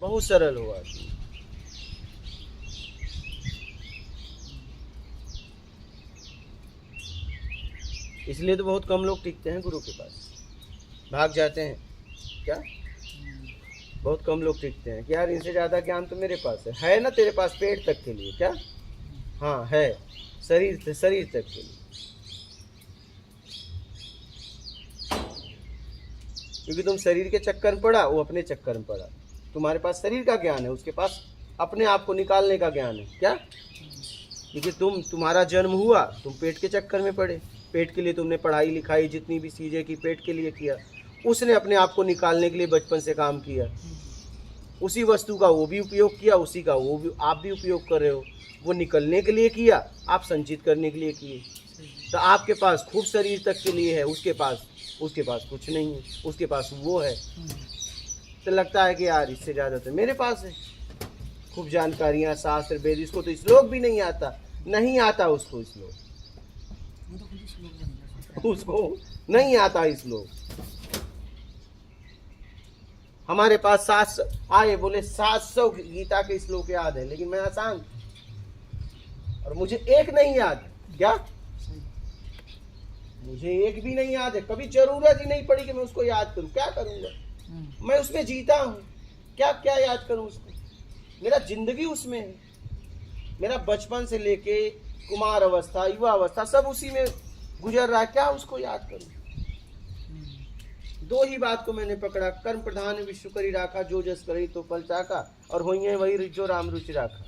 बहुत सरल हो आदमी। इसलिए तो बहुत कम लोग टिकते हैं गुरु के पास, भाग जाते हैं। क्या बहुत कम लोग टिकते हैं कि यार इनसे ज़्यादा ज्ञान तो मेरे पास है ना तेरे पास पेट तक के लिए। क्या? हाँ है, शरीर तक के लिए। क्योंकि तुम शरीर के चक्कर में पड़ा, वो अपने चक्कर में पड़ा। तुम्हारे पास शरीर का ज्ञान है, उसके पास अपने आप को निकालने का ज्ञान है। क्या? क्योंकि तुम्हारा जन्म हुआ, तुम पेट के चक्कर में पड़े, पेट के लिए तुमने पढ़ाई लिखाई जितनी भी चीज़ें की पेट के लिए किया। उसने अपने आप को निकालने के लिए बचपन से काम किया, उसी वस्तु का वो भी उपयोग किया, उसी का वो भी आप भी उपयोग कर रहे हो। वो निकलने के लिए किया, आप संचित करने के लिए किए। तो आपके पास खूब शरीर तक के लिए है, उसके पास कुछ नहीं है, उसके पास वो है। तो लगता है कि यार इससे ज़्यादा तो मेरे पास है, खूब जानकारियाँ, शास्त्र वेद। इसको तो श्लोक भी नहीं आता, नहीं आता उसको श्लोक, उसको नहीं आता श्लोक। हमारे पास 700 आए, बोले 700 गीता के श्लोक याद है, लेकिन मैं आसान, और मुझे एक नहीं याद। क्या? मुझे एक भी नहीं याद है, कभी जरूरत ही नहीं पड़ी कि मैं उसको याद करूं। क्या करूंगा? मैं उसमें जीता हूं, क्या क्या याद करूं उसको? मेरा जिंदगी उसमें है, मेरा बचपन से लेके कुमार अवस्था, युवा अवस्था सब उसी में गुजर रहा है। क्या उसको याद करूं? दो ही बात को मैंने पकड़ा, कर्म प्रधान विश्व करी राखा, जो जस करी तो फल चाका, और होई है वही जो राम रुचि राखा।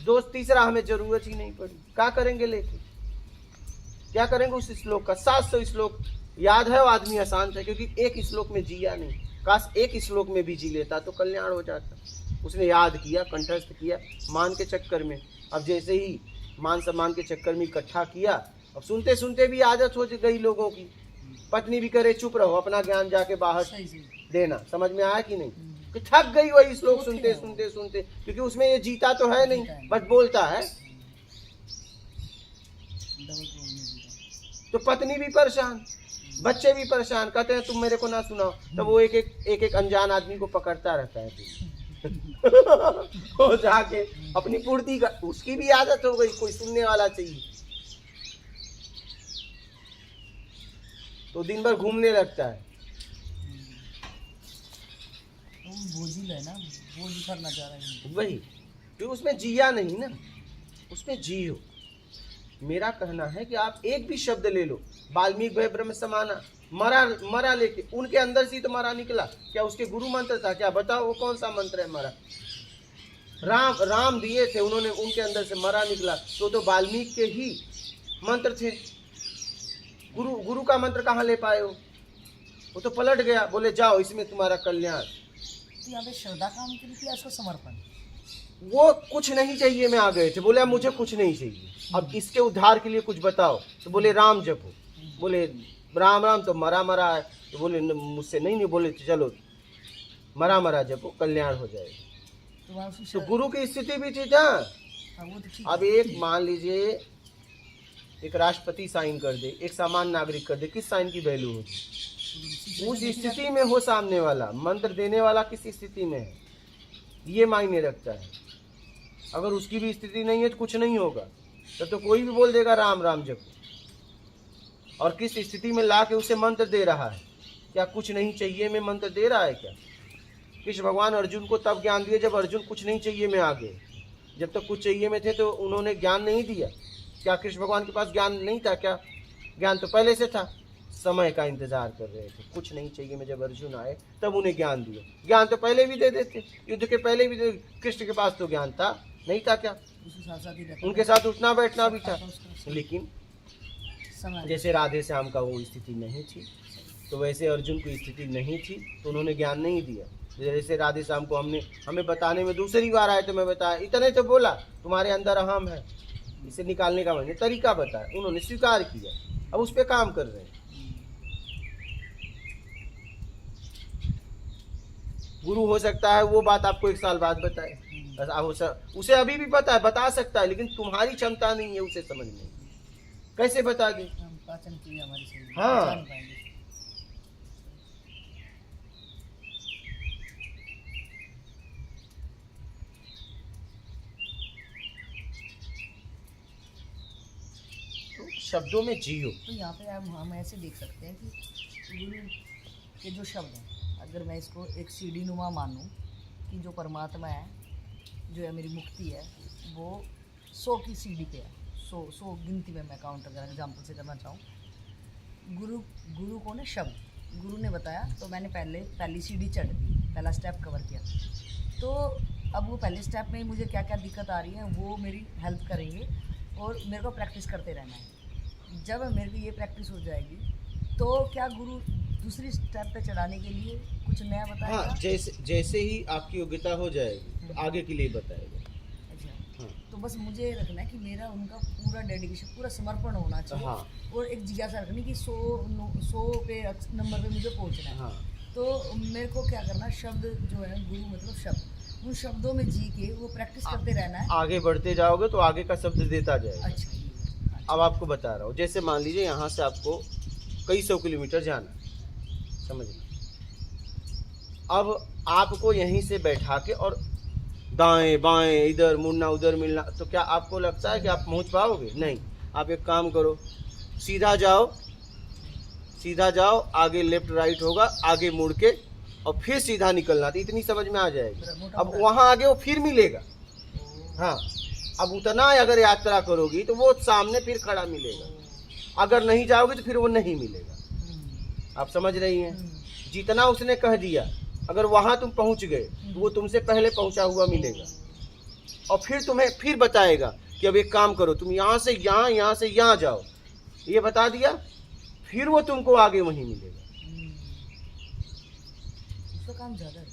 दो तीसरा हमें जरूरत ही नहीं पड़ी। क्या करेंगे लेके? क्या करेंगे उस श्लोक का? 700 श्लोक याद है, वो आदमी अशांत है, क्योंकि एक श्लोक में जिया नहीं। काश एक श्लोक में भी जी लेता तो कल्याण हो जाता। उसने याद किया, कंठस्थ किया, मान के चक्कर में। अब जैसे ही मान सम्मान के चक्कर में इकट्ठा किया, अब सुनते सुनते भी आदत हो गई लोगों की। पत्नी भी करे चुप रहो, अपना ज्ञान जाके बाहर देना। समझ में आया कि नहीं? कि थक गई वही श्लोक सुनते सुनते सुनते, क्योंकि उसमें ये जीता तो है नहीं, बस बोलता है। तो पत्नी भी परेशान, बच्चे भी परेशान, कहते हैं तुम मेरे को ना सुनाओ। तो वो एक एक अनजान आदमी को पकड़ता रहता है वो जाके अपनी पूर्ति का, उसकी भी आदत हो गई, कोई सुनने वाला चाहिए, तो दिन भर घूमने लगता है। बोझिल है ना, बोझ करना चाह रहे हैं वही, क्योंकि उसमें जिया नहीं ना, उसमें जियो। मेरा कहना है कि आप एक भी शब्द ले लो, वाल्मीकि भय ब्रह्म समाना, मरा लेके उनके अंदर से तो मरा निकला। क्या उसके गुरु मंत्र था? क्या बताओ, वो कौन सा मंत्र है मरा? राम दिए थे उन्होंने, उनके अंदर से मरा निकला। तो वाल्मीकि के ही मंत्र थे। गुरु का मंत्र कहाँ ले पाए हो? वो तो पलट गया, बोले जाओ इसमें तुम्हारा कल्याण। तो यहाँ पे श्रद्धा काम के लिए किया, इसको समर्पण। वो कुछ नहीं चाहिए में आ गए थे, बोले मुझे कुछ नहीं चाहिए, अब इसके उद्धार के लिए कुछ बताओ। तो बोले राम जपो। बोले राम राम तो मरा है। तो बोले मुझसे नहीं। बोले चलो मरा जपो, कल्याण हो जाएगा। तो गुरु की स्थिति भी थी ना। अब एक मान लीजिए एक राष्ट्रपति साइन कर दे, एक सामान्य नागरिक कर दे, किस साइन की वैल्यू होगी? उस स्थिति में हो सामने वाला, मंत्र देने वाला किस स्थिति में है, ये मायने रखता है। अगर उसकी भी स्थिति नहीं है तो कुछ नहीं होगा, तब तो कोई भी बोल देगा राम राम जप। और किस स्थिति में ला के उसे मंत्र दे रहा है? क्या कुछ नहीं चाहिए में मंत्र दे रहा है? क्या कृष्ण भगवान अर्जुन को तब ज्ञान दिए जब अर्जुन कुछ नहीं चाहिए में आ गए। जब तक कुछ चाहिए में थे तो उन्होंने ज्ञान नहीं दिया। क्या कृष्ण भगवान के पास ज्ञान नहीं था? क्या ज्ञान तो पहले से था, समय का इंतजार कर रहे थे। कुछ नहीं चाहिए में जब अर्जुन आए तब उन्हें ज्ञान दिया। ज्ञान तो पहले भी दे देते, युद्ध के पहले भी कृष्ण के पास तो ज्ञान था, नहीं था क्या? उनके साथ उठना बैठना भी था। लेकिन जैसे राधे श्याम का वो स्थिति नहीं थी, तो वैसे अर्जुन की स्थिति नहीं थी, तो उन्होंने ज्ञान नहीं दिया। जैसे राधे श्याम को हमें बताने में दूसरी बार आए तो मैं बताया, इतने तो बोला तुम्हारे अंदर अहम है, इसे निकालने का मैंने तरीका बताया, उन्होंने स्वीकार किया, अब उस पर काम कर रहे हैं। गुरु हो सकता है वो बात आपको 1 साल बाद बताए, उसे अभी भी पता है, बता सकता है, लेकिन तुम्हारी क्षमता नहीं है उसे समझने। कैसे बता दे? पाचन क्रिया हमारी सही है, हाँ, जान पाएंगे। शब्दों में जियो। तो यहाँ पे हम ऐसे देख सकते हैं कि गुरु के जो शब्द हैं, अगर मैं इसको एक सीढ़ी नुमा मानूं कि जो परमात्मा है, जो है मेरी मुक्ति है, वो 100 की सीढ़ी पे है। 100 गिनती में मैं काउंट अगर एग्जाम्पल से करना चाहूँ, गुरु कौन है? शब्द। गुरु ने बताया तो मैंने पहली सीढ़ी चढ़ दी, पहला स्टेप कवर किया। तो अब वो पहले स्टेप में मुझे क्या क्या दिक्कत आ रही है वो मेरी हेल्प करेंगे और मेरे को प्रैक्टिस करते रहना है। जब मेरे को ये प्रैक्टिस हो जाएगी तो क्या गुरु दूसरी स्टेप पे चढ़ाने के लिए कुछ नया बताएगा? हाँ, जैसे ही आपकी योग्यता हो जाएगी तो आगे के लिए बताएगा। अच्छा, हाँ। तो बस मुझे ये रखना है कि मेरा उनका पूरा डेडिकेशन, पूरा समर्पण होना चाहिए। हाँ। और एक जिज्ञासा रखनी कि 100 पे नंबर पे मुझे पहुंचना है। हाँ। तो मेरे को क्या करना, शब्द जो है, गुरु मतलब शब्द, उन शब्दों में जी के वो प्रैक्टिस करते रहना है। आगे बढ़ते जाओगे तो आगे का शब्द देता जाएगा। अच्छा, ये है। अब आपको बता रहा हूँ, जैसे मान लीजिए यहाँ से आपको कई 100 किलोमीटर जाना, समझना। अब आपको यहीं से बैठा के और दाएं बाएं इधर मुड़ना उधर मिलना, तो क्या आपको लगता है कि आप पहुंच पाओगे? नहीं। आप एक काम करो, सीधा जाओ, आगे लेफ्ट राइट होगा, आगे मुड़ के और फिर सीधा निकलना, तो इतनी समझ में आ जाएगी। अब वहाँ आगे वो फिर मिलेगा। हाँ, अब उतना अगर यात्रा करोगी तो वो सामने फिर खड़ा मिलेगा, अगर नहीं जाओगे तो फिर वो नहीं मिलेगा। आप समझ रही हैं? जितना उसने कह दिया, अगर वहाँ तुम पहुँच गए तो वो तुमसे पहले पहुँचा हुआ मिलेगा और फिर तुम्हें फिर बताएगा कि अब एक काम करो, तुम यहाँ से यहाँ से यहाँ जाओ, ये बता दिया, फिर वो तुमको आगे वहीं मिलेगा। उसका काम ज़्यादा है,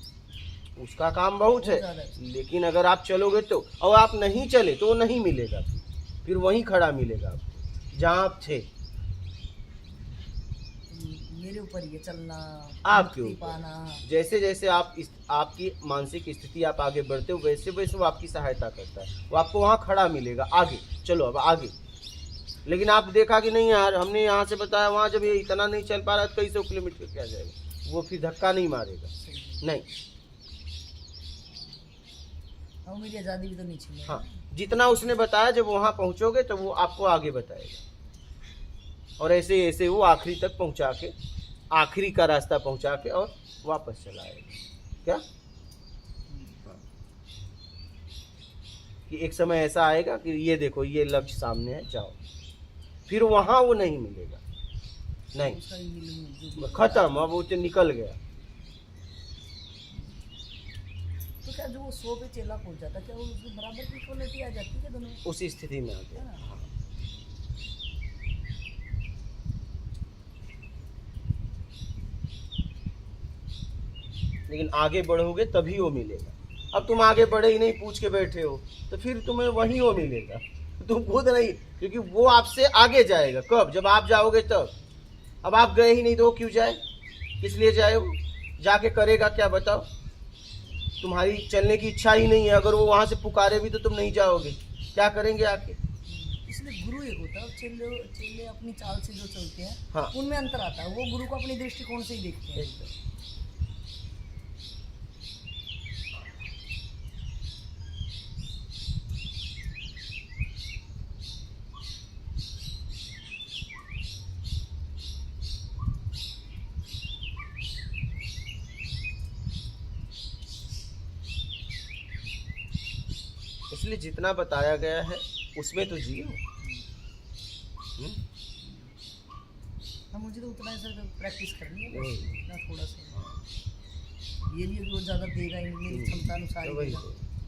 उसका काम बहुत है, लेकिन अगर आप चलोगे तो, और आप नहीं चले तो वो नहीं मिलेगा, फिर वहीं खड़ा मिलेगा आपको जहाँ आप थे। मेरे ऊपर ये चलना, आपके मुक्ति ऊपर पाना। जैसे जैसे आपकी मानसिक स्थिति आप आगे बढ़ते हो, वैसे वैसे वो आपकी सहायता करता है, वो आपको वहाँ खड़ा मिलेगा, आगे चलो अब आगे। लेकिन आप देखा कि नहीं यार, हमने यहाँ से बताया, वहाँ जब ये इतना नहीं चल पा रहा तो कई 100 किलोमीटर क्या जाएगा, वो फिर धक्का नहीं मारेगा। नहीं, मेरी आज़ादी भी तो नहीं छीनी। हाँ, जितना उसने बताया जब वहाँ पहुँचोगे तो वो आपको आगे बताएगा, और ऐसे ऐसे वो आखिरी तक पहुँचा के, आखिरी का रास्ता पहुँचा के और वापस चला आएगा। क्या? हाँ। कि एक समय ऐसा आएगा कि ये देखो ये लक्ष्य सामने है, जाओ, फिर वहाँ वो नहीं मिलेगा, नहीं, खत्म, अब वो निकल गया। तो क्या जो वो 100 पे चेला पहुंच जाता, क्या वो उसके बराबर की क्वालिटी आ जाती है दोनों? उसी स्थिति में आते हैं। हाँ। लेकिन आगे बढ़ोगे तभी वो मिलेगा। अब तुम आगे बढ़े ही नहीं, पूछ के बैठे हो, तो फिर तुम्हें वहीं वो मिलेगा, तुम खुद नहीं, क्योंकि वो आपसे आगे जाएगा। कब? जब आप जाओगे तब। अब आप गए ही नहीं तो वो क्यों जाए? किस लिए जाए? वो जाके करेगा क्या बताओ? तुम्हारी चलने की इच्छा ही नहीं है, अगर वो वहाँ से पुकारे भी तो तुम नहीं जाओगे, क्या करेंगे आके? इसलिए गुरु एक होता है, चेले अपनी चाल से जो चलते हैं, हाँ, उनमें अंतर आता है। वो गुरु को अपनी दृष्टिकोण से ही देखते हैं। इसलिए जितना बताया गया है उसमें तो जियो। हाँ, मुझे तो उतना ही सर प्रैक्टिस करनी है, ना थोड़ा सा। ये नहीं वो ज़्यादा देगा ही नहीं, मेरी क्षमता अनुसार ही देगा।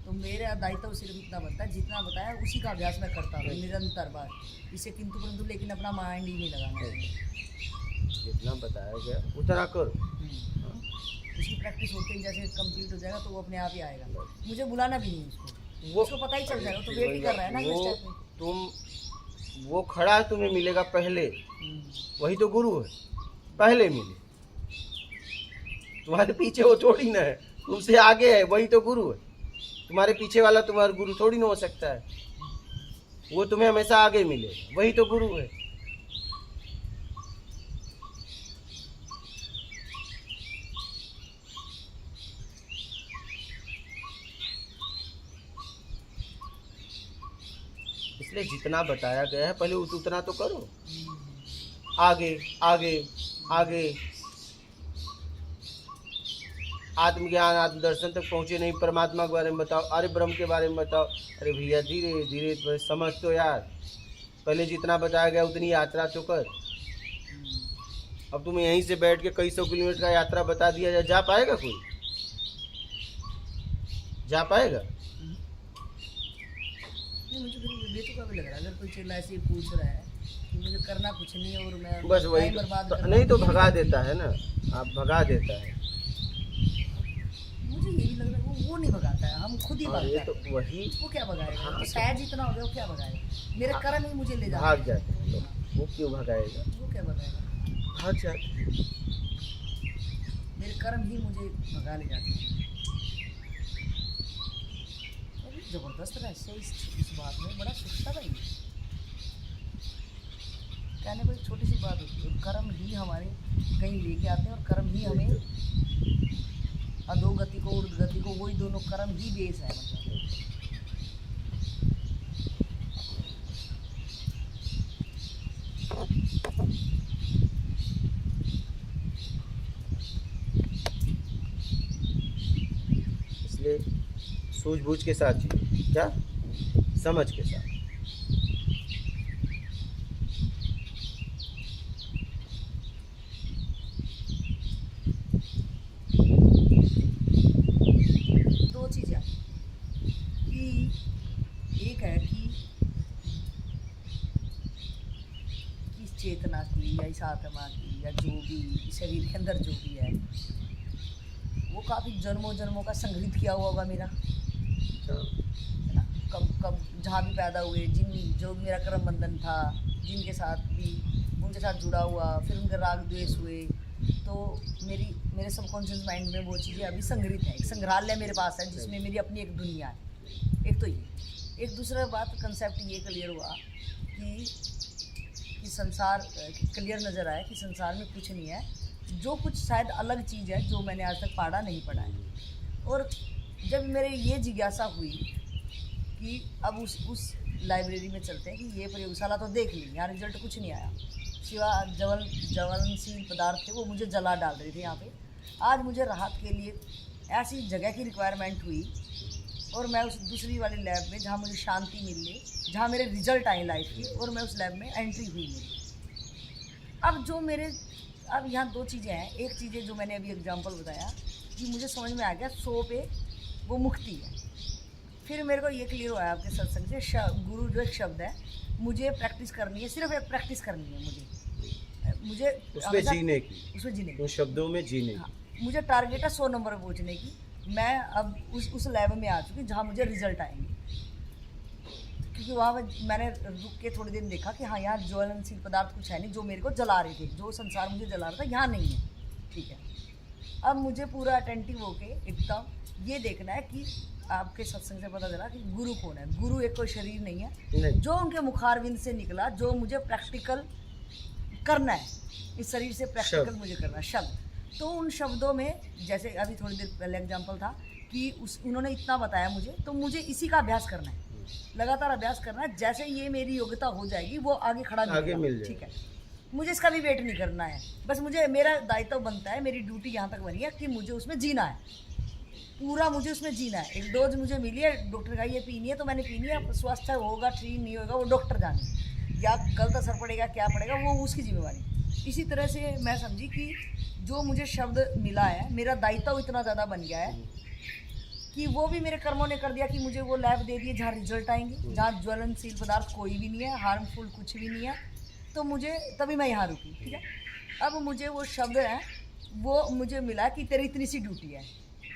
तो मेरा दायित्व सिर्फ इतना बनता है, जितना बताया उसी का अभ्यास मैं करता हूँ निरंतर बार, इसे किंतु परंतु लेकिन अपना माइंड ही नहीं लगाना चाहिए। जितना बताया गया उतना करो। उसकी प्रैक्टिस होते ही जैसे कंप्लीट हो जाएगा तो वो अपने आप ही आएगा, मुझे बुलाना भी नहीं उसको पता ही चल जाएगा। तो वेट ही कर रहा है ना इस टाइप में। तुम वो खड़ा है, तुम्हें मिलेगा पहले, वही तो गुरु है, पहले मिले। तुम्हारे पीछे वो थोड़ी ना है, तुमसे आगे है, वही तो गुरु है। तुम्हारे पीछे वाला तुम्हारा गुरु थोड़ी ना हो सकता है, वो तुम्हें हमेशा आगे मिले, वही तो गुरु है। इसलिए जितना बताया गया है पहले उतना तो करो, आगे आगे आगे। आत्मज्ञान आत्मदर्शन तक पहुँचे नहीं, परमात्मा के बारे में बताओ, अरे ब्रह्म के बारे में बताओ। अरे भैया धीरे धीरे तो समझ तो यार, पहले जितना बताया गया उतनी यात्रा तो कर। अब तुम्हें यहीं से बैठ के कई सौ किलोमीटर का यात्रा बता दिया जाए, जा पाएगा कोई? जा पाएगा? नहीं, मुझे फिर बेतुका भी लग रहा है अगर कोई चला ऐसे ही पूछ रहा है कि मुझे करना कुछ नहीं है और मैं बस वही टाइम बर्बाद तो, कर रहा नहीं तो हूँ, ये भगा भी देता है ना, आप भगा देता है। मुझे यही लग रहा है वो नहीं भगाता है, हम खुद ही और भागते ये हैं। तो वही वो क्या भगाएगा? हाँ, वो सहज इतना हो गया, वो क्या भगाएगा? मेरे कर्म ही मुझे ले जाते भाग हैं। जाते हैं लोग, वो क्यों भगाएगा? वो क्या भगाएगा? भाग जाते हैं। मेरे कर्म ही मुझे भगा ले जाते हैं। अरे जबरदस्त रहस्य है इस बात में, बड़ा सूक्ष्म है ये। कहने को एक छोटी सी बात होती है, कर्म ही हमारे कहीं लेके आते हैं और कर्म ही हमें अधोगति को ऊर्ध्वगति को, वही दोनों कर्म ही बेस है मतलब। इसलिए सूझबूझ के साथ जियो, क्या समझ के साथ। दो चीज़ें हैं कि एक है कि इस चेतना की या इस आत्मा की या जो भी शरीर के अंदर जो भी है वो काफ़ी जन्मों जन्मों का संग्रहित किया हुआ होगा मेरा, है ना? कब कब जहाँ भी पैदा हुए, जिन जो मेरा कर्म बंधन था, जिनके साथ भी उनके साथ जुड़ा हुआ, फिर उनके राग द्वेष हुए, तो मेरे सबकॉन्शियस माइंड में वो चीज़ें अभी संग्रहित है। एक संग्रहालय मेरे पास है जिसमें मेरी अपनी एक दुनिया है। एक तो ये, एक दूसरा बात कंसेप्ट ये क्लियर हुआ कि संसार क्लियर नज़र आया कि संसार में कुछ नहीं है, जो कुछ शायद अलग चीज़ है जो मैंने आज तक पढ़ा नहीं पढ़ा है। और जब मेरे ये जिज्ञासा हुई कि अब उस लाइब्रेरी में चलते हैं कि ये प्रयोगशाला तो देख ली, यहाँ रिजल्ट कुछ नहीं आया, सिवा ज्वलनशील पदार्थ थे वो मुझे जला डाल रहे थे यहाँ पे। आज मुझे राहत के लिए ऐसी जगह की रिक्वायरमेंट हुई और मैं उस दूसरी वाली लैब में जहाँ मुझे शांति मिल ली, जहाँ मेरे रिजल्ट आए लाइफ की, और मैं उस लैब में एंट्री हुई मेरी। अब यहाँ दो चीज़ें हैं। एक चीज़ है जो मैंने अभी एग्जांपल बताया कि मुझे समझ में आ गया 100 पे वो मुक्ति है। फिर मेरे को ये क्लियर हुआ आपके सत्संग से, गुरु जो एक शब्द है, मुझे प्रैक्टिस करनी है, सिर्फ एक प्रैक्टिस करनी है मुझे उसमें जीने की, उसमें जीने की, उन शब्दों में जीने हाँ, की। मुझे टारगेट है 100 नंबर पर पहुँचने की। मैं अब उस लेवल में आ चुकी जहाँ मुझे रिजल्ट आएंगे, क्योंकि वहाँ पर मैंने रुक के थोड़ी दिन देखा कि हाँ यहाँ ज्वलनशील पदार्थ कुछ है नहीं जो मेरे को जला रहे थे, जो संसार मुझे जला रहा था यहाँ नहीं है। ठीक है, अब मुझे पूरा अटेंटिव होके एकदम ये देखना है कि आपके सत्संग से पता चला कि गुरु कौन है। गुरु एक कोई शरीर नहीं है, जो उनके मुखारविंद से निकला, जो मुझे प्रैक्टिकल करना है, इस शरीर से प्रैक्टिकल मुझे करना है शब्द। तो उन शब्दों में जैसे अभी थोड़ी देर पहले एग्जांपल था कि उन्होंने इतना बताया मुझे, तो मुझे इसी का अभ्यास करना है, लगातार अभ्यास करना है। जैसे ये मेरी योग्यता हो जाएगी वो आगे खड़ा आगे मिल जाएगा। ठीक है, मुझे इसका भी वेट नहीं करना है, बस मुझे मेरा दायित्व बनता है, मेरी ड्यूटी यहाँ तक बनी है कि मुझे उसमें जीना है, पूरा मुझे उसमें जीना है। एक डोज मुझे मिली है, डॉक्टर का ये पीनी है तो मैंने पीनी है। अब स्वास्थ्य होगा ठीक नहीं होगा वो डॉक्टर जाने, या गलत असर पड़ेगा क्या पड़ेगा वो उसकी जिम्मेवारी। इसी तरह से मैं समझी कि जो मुझे शब्द मिला है, मेरा दायित्व इतना ज़्यादा बन गया है कि वो भी मेरे कर्मों ने कर दिया कि मुझे वो लैब दे दिए जहाँ रिजल्ट आएंगे, जहाँ ज्वलनशील पदार्थ कोई भी नहीं है, हार्मफुल कुछ भी नहीं है। तो मुझे तभी मैं यहाँ रुकी। ठीक है, अब मुझे वो शब्द है वो मुझे मिला कि तेरी इतनी सी ड्यूटी है।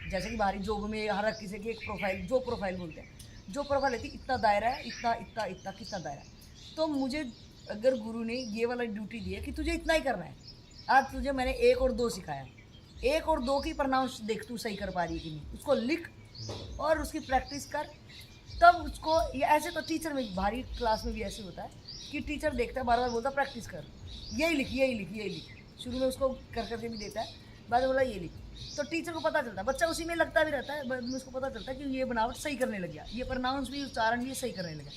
जैसे कि बाहरी जॉब में हर किसी की एक प्रोफाइल, जो प्रोफाइल बोलते हैं, जो प्रोफाइल रहती है, इतना दायरा है, इतना इतना इतना कितना दायरा है। तो मुझे अगर गुरु ने ये वाला ड्यूटी दी है कि तुझे इतना ही करना है, आज तुझे मैंने 1 और 2 सिखाया, 1 और 2 की प्रनाउंस देख तू सही कर पा रही है कि नहीं, उसको लिख और उसकी प्रैक्टिस कर। तब उसको ये ऐसे तो टीचर में भारी क्लास में भी ऐसे होता है कि टीचर देखता है, बार बार बोलता है प्रैक्टिस कर, यही लिख यही लिख यही लिख। शुरू में उसको कर करके भी देता है, बाद में बोला ये लिख, तो टीचर को पता चलता है, बच्चा उसी में लगता भी रहता है, बाद में उसको पता चलता है कि ये बनावट सही करने लग गया, ये प्रनाउंस भी उच्चारण भी सही करने लगा।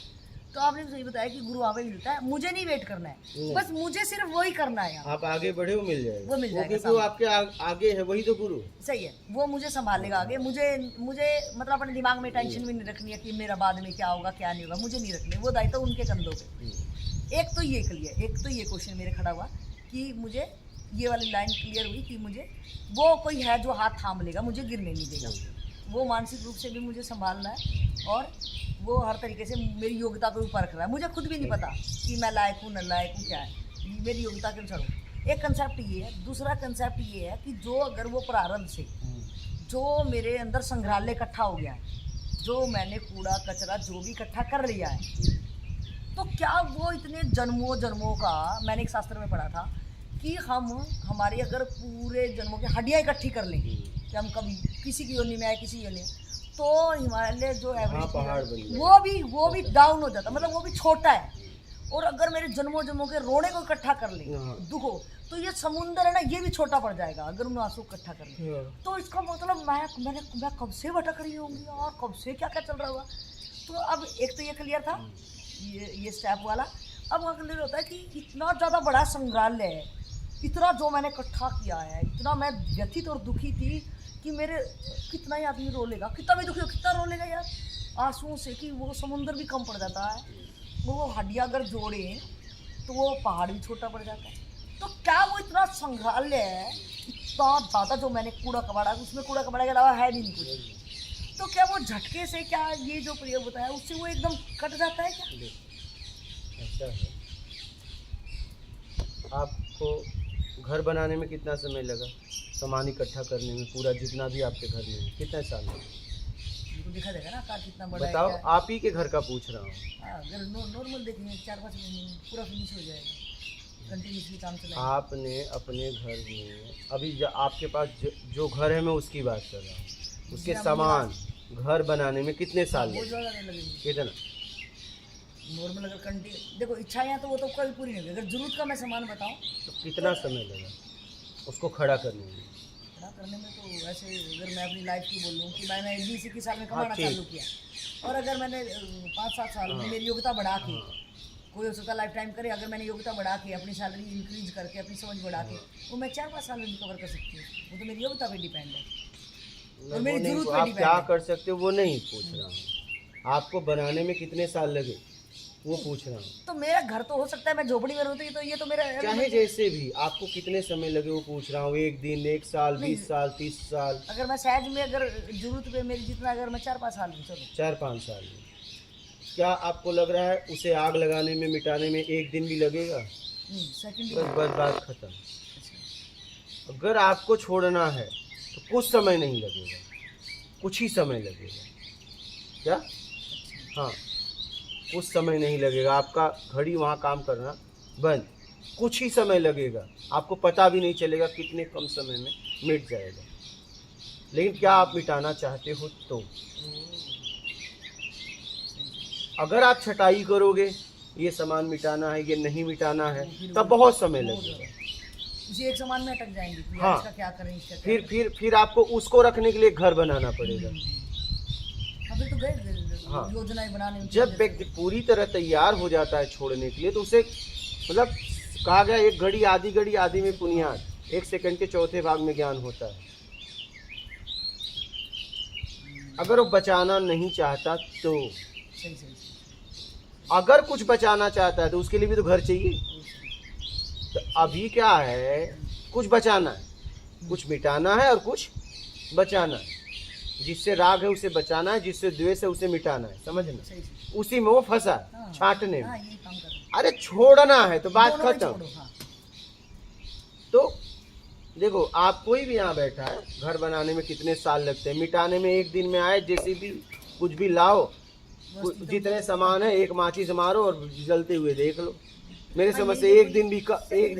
तो आपने सही बताया कि गुरु आवे मिलता है, मुझे नहीं वेट करना है, बस मुझे सिर्फ वही करना है यहाँ। आप आगे बढ़े वो मिल जाएगा, वो मिल जाएगा क्योंकि वो आपके आगे है, वही तो गुरु। सही है, वो मुझे संभालेगा आगे। मुझे मुझे मतलब अपने दिमाग में टेंशन भी नहीं रखनी है कि मेरा बाद में क्या होगा क्या नहीं होगा, मुझे नहीं रखनी, वो दायित्व उनके कंधों पे। एक तो ये क्लियर, एक तो ये क्वेश्चन मेरे खड़ा हुआ कि मुझे ये वाली लाइन क्लियर हुई कि मुझे वो कोई है जो हाथ थाम लेगा, मुझे गिरने नहीं देगा, वो मानसिक रूप से भी मुझे संभालना है और वो हर तरीके से मेरी योग्यता को भी परख रहा है। मुझे खुद भी नहीं पता कि मैं लायक हूँ न लायक हूँ, क्या है मेरी योग्यता के अनुसार हूँ। एक कंसेप्ट ये है। दूसरा कंसेप्ट ये है कि जो अगर वो प्रारंभ से जो मेरे अंदर संग्रहालय इकट्ठा हो गया है, जो मैंने कूड़ा कचरा जो भी इकट्ठा कर लिया है, तो क्या वो इतने जन्मों जन्मों का, मैंने एक शास्त्र में पढ़ा था कि हम हमारे अगर पूरे जन्मों की हड्डियाँ इकट्ठी कर लें कि हम कभी किसी की योनि में आए किसी योनि में, तो हिमालय जो एवरेज वो भी डाउन हो जाता, मतलब वो भी छोटा है। और अगर मेरे जन्मों जन्मों के रोने को इकट्ठा कर ले दुखो, तो ये समुंदर है ना, ये भी छोटा पड़ जाएगा अगर उन्हें आंसू इकट्ठा कर ले। तो इसका मतलब मैं कब से भटक रही होंगी और कब से क्या क्या चल रहा हुआ। तो अब एक तो ये क्लियर था, ये स्टेप वाला। अब क्लियर होता है कि इतना ज़्यादा बड़ा संग्रहालय है, इतना जो मैंने इकट्ठा किया है, इतना मैं व्यथित और दुखी थी कि मेरे कितना ही आदमी रो लेगा, कितना भी दुखी हो, कितना रो लेगा यार आंसुओं से कि वो समुंदर भी कम पड़ जाता है। वो हड्डियाँ अगर जोड़े तो वो पहाड़ भी छोटा पड़ जाता है। तो क्या वो इतना संग्रहालय है, इतना ज़्यादा जो मैंने कूड़ा कबाड़ा, उसमें कूड़ा कबाड़ा के अलावा है भी नहीं कुछ, तो क्या वो झटके से क्या ये जो प्रयोग होता है उससे वो एकदम कट जाता है क्या? ऐसा है। आपको घर बनाने में कितना समय लगा, सामान इकट्ठा करने में, पूरा जितना भी आपके घर में कितना साल लगा? दिखा देगा ना कार कितना बड़ा बताओ, है। आप ही के घर का पूछ रहा हूँ। अगर नॉर्मल देखेंगे 4-5 महीने में पूरा फिनिश हो जाएगा, कंटिन्यूसली काम चलाएंगे। आपने अपने घर में अभी आपके पास जो घर है, मैं उसकी बात कर रहा हूँ, उसके सामान घर बनाने में कितने साल बहुत लगे? ज़्यादा नहीं लगेगी कितना? नॉर्मल अगर देखो इच्छाएं तो वो तो कभी पूरी नहीं होगी। अगर जरूरत का मैं सामान बताऊं तो कितना समय लगा उसको खड़ा करने में? खड़ा करने में तो वैसे अगर मैं अपनी लाइफ की बोलूँ कि मैंने 20-21 साल में कमाना चालू किया, और अगर मैंने 5-7 साल में मेरी योग्यता बढ़ा के, कोई हो सकता लाइफ टाइम करे, अगर मैंने योग्यता बढ़ा के अपनी सैलरी इंक्रीज करके अपनी समझ बढ़ा के, वो मैं 4-5 साल में भी कवर कर सकती हूँ। वो तो मेरी योग्यता पे डिपेंड है और मेरी जरूरत पे आप डिपेंड क्या है। कर सकते हो वो नहीं पूछ रहा हूँ, आपको बनाने में कितने साल लगे वो पूछ रहा हूँ। तो मेरा घर तो हो सकता है मैं झोपड़ी में रहती, तो ये तो मेरा चाहे जैसे भी आपको कितने समय लगे वो पूछ रहा हूँ। 1 दिन, 1 साल, 20 साल, 30 साल? अगर मैं सहज में अगर जरूरत पे मेरी जितना, अगर मैं 4-5 साल में, चलो 4-5 साल में, क्या आपको लग रहा है उसे आग लगाने में, मिटाने में 1 दिन भी लगेगा? सेकंड बस बात खत्म। अगर आपको छोड़ना है तो कुछ समय नहीं लगेगा, कुछ ही समय लगेगा। क्या? हाँ, कुछ समय नहीं लगेगा। आपका घड़ी वहाँ काम करना बंद, कुछ ही समय लगेगा, आपको पता भी नहीं चलेगा, कितने कम समय में मिट जाएगा। लेकिन क्या आप मिटाना चाहते हो तो? अगर आप छटाई करोगे, ये सामान मिटाना है, ये नहीं मिटाना है, तब बहुत समय लगेगा। उसी एक सामान में अटक जाएंगे कि हाँ। इसका क्या करें, इसका क्या फिर आपको उसको रखने के लिए घर बनाना पड़ेगा। करें। अभी तो गए हाँ। योजनाएं बनाने में। जब व्यक्ति पूरी तरह तैयार हो जाता है छोड़ने के लिए, तो उसे मतलब कहा गया, एक घड़ी आधी में बुनियाद, 1 सेकंड के चौथे भाग में ज्ञान होता है। अगर वो बचाना नहीं चाहता तो, सही सही। अगर कुछ बचाना चाहता है तो उसके लिए भी तो घर चाहिए। तो अभी क्या है, कुछ बचाना है, कुछ मिटाना है और कुछ बचाना है। जिससे राग है उसे बचाना है, जिससे द्वेष है उसे मिटाना है, समझना? सही सही। उसी में वो फंसा, हाँ। छांटने में। हाँ, यही काम कर रहे हैं। अरे छोड़ना है तो बात दोनों में खत्म। छोड़ो, हाँ। तो देखो, आप कोई भी यहाँ बैठा है, घर बनाने में कितने साल लगते हैं, मिटाने में 1 दिन में आए, जैसे भी कुछ भी लाओ, जितने सामान है, एक माचिस मारो और जलते हुए देख लो। मेरे समझ से 1 दिन भी एक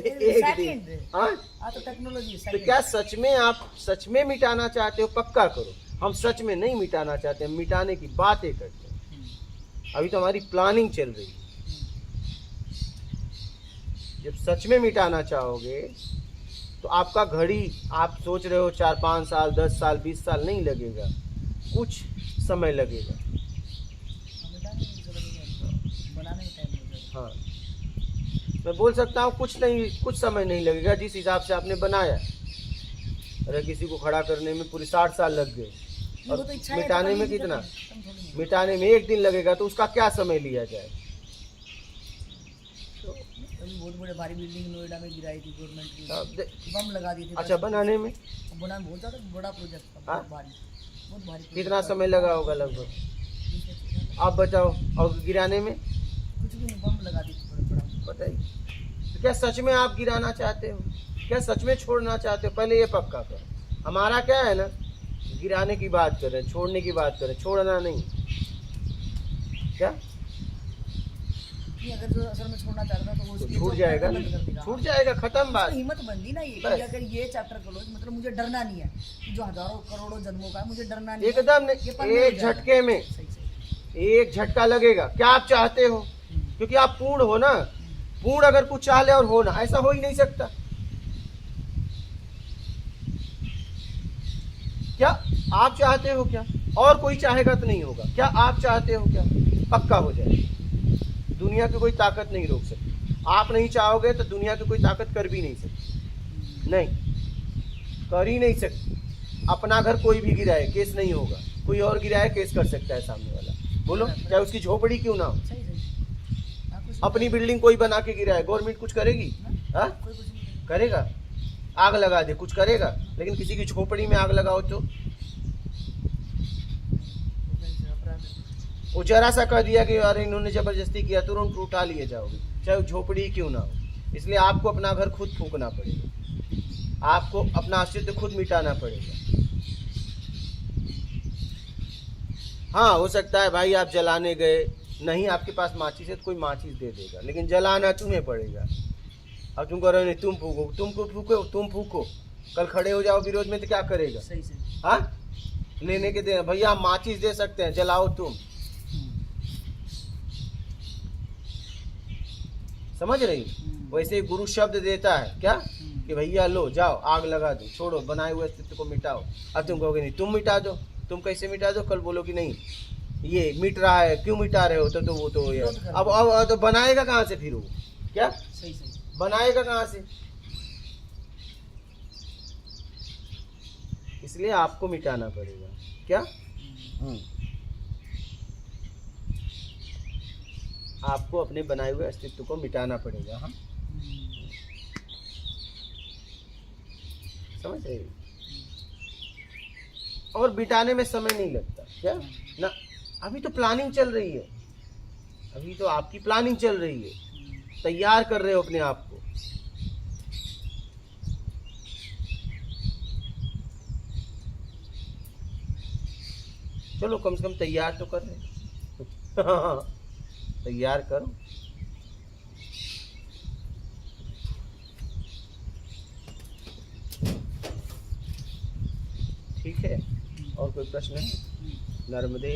दिन। हाँ, तो टेक्नोलॉजी तो क्या सच में आप सच में मिटाना चाहते हो? पक्का करो। हम सच में नहीं मिटाना चाहते, हम मिटाने की बातें करते हैं। अभी तो हमारी प्लानिंग चल रही है। जब सच में मिटाना चाहोगे तो आपका घड़ी, आप सोच रहे हो 4-5 साल, 10 साल, 20 साल, नहीं लगेगा, कुछ समय लगेगा। हाँ, मैं बोल सकता हूँ कुछ नहीं, कुछ समय नहीं लगेगा जिस हिसाब से आपने बनाया। अरे किसी को खड़ा करने में पूरे 60 साल लग गए, वो और तो इच्छा है, मिटाने तो में कहीं कितना, तुम थोड़ी नहीं। मिटाने में 1 दिन लगेगा, तो उसका क्या समय लिया जाए। अभी बहुत बड़े भारी बिल्डिंग नोएडा में गिराई थी गवर्नमेंट की, अब दे- बम लगा दिए थे। अच्छा, बनाने में बनाने बहुत ज़्यादा बड़ा प्रोजेक्ट था, हाँ? बहुत भारी, बहुत भारी project कितना था। समय लगा होगा लगभग, 20-25 साल। आप बताओ। और गिराने में कुछ भी नहीं, बम लगा दी थी थोड़ा थोड़ा। बताइए, तो क्या सच में आप गिराना चाहते हो, क्या सच में छोड़ना चाहते हो? पहले ये पक्का करो। हमारा क्या है ना, गिराने की बात करें, छोड़ने की बात करें, छोड़ना नहीं। क्या नहीं, अगर जो असल में छोड़ना चाहता था तो वो तो उसकी छूट जो जाएगा बंद ना, कर देगा। छूट जाएगा, खत्म बात। तो हिम्मत बनती ना ये बस। कि अगर ये चैप्टर क्लोज, मतलब मुझे डरना नहीं है कि जो हजारों करोड़ों जन्मों का है, मुझे डरना नहीं है। एकदम ये पन्ने हो एक जाएगा। झटके में, सही सही। एक झटका लगेगा। क्या आप चाहते हो? क्योंकि आप पूर्ण हो ना, पूर्ण अगर कुछ चाह ले और हो ना, ऐसा हो ही नहीं सकता। क्या आप चाहते हो? क्या और कोई चाहेगा तो नहीं होगा? क्या आप चाहते हो? क्या पक्का हो जाए। दुनिया की कोई ताकत नहीं रोक सकती। आप नहीं चाहोगे तो दुनिया की कोई ताकत कर भी नहीं सकती, नहीं कर ही नहीं सकती। अपना घर कोई भी गिराए केस नहीं होगा, कोई और गिराए केस कर सकता है सामने वाला। बोलो, चाहे उसकी झोपड़ी क्यों ना हो। सही सही। हाँ, कुछ अपनी बिल्डिंग कोई बना के गिराए, गवर्नमेंट कुछ करेगी? हाँ, कोई कुछ नहीं करेगा? आग लगा दे, कुछ करेगा? लेकिन किसी की झोपड़ी में आग लगाओ तो वो जरा सा कह दिया कि अरे इन्होंने जबरदस्ती किया, तुरंत उठा लिए जाओगे, चाहे वो झोपड़ी क्यों ना हो। इसलिए आपको अपना घर खुद फूकना पड़ेगा, आपको अपना अस्तित्व खुद मिटाना पड़ेगा। हाँ, हो सकता है भाई आप जलाने गए, नहीं आपके पास माचिस है तो कोई माचिस दे देगा, लेकिन जलाना तुम्हें पड़ेगा। अब तुम कह रहे हो नहीं तुम फूको, तुम फूको, कल खड़े हो जाओ विरोध में तो क्या करेगा? सही सही। हाँ, लेने के दे भैया, हम माचिस दे सकते हैं, जलाओ तुम। समझ रही? वैसे ही गुरु शब्द देता है क्या, कि भैया लो जाओ आग लगा दो, छोड़ो, बनाए हुए अस्तित्व को मिटाओ। अब तुम कहोगे नहीं तुम मिटा दो, तुम कैसे मिटा दो? कल बोलो कि नहीं ये मिट रहा है, क्यों मिटा रहे हो? तो वो तो ये अब तो बनाएगा कहाँ से फिर वो? क्या सही सही। बनाएगा कहाँ से? इसलिए आपको मिटाना पड़ेगा। क्या आपको अपने बनाए हुए अस्तित्व को मिटाना पड़ेगा। हाँ, समझ रहे? और मिटाने में समय नहीं लगता। क्या ना, अभी तो प्लानिंग चल रही है, अभी तो आपकी प्लानिंग चल रही है, तैयार कर रहे हो अपने आप को। चलो कम से कम तैयार तो कर रहे हो। तैयार करो। ठीक है, और कोई प्रश्न है? नर्मदे।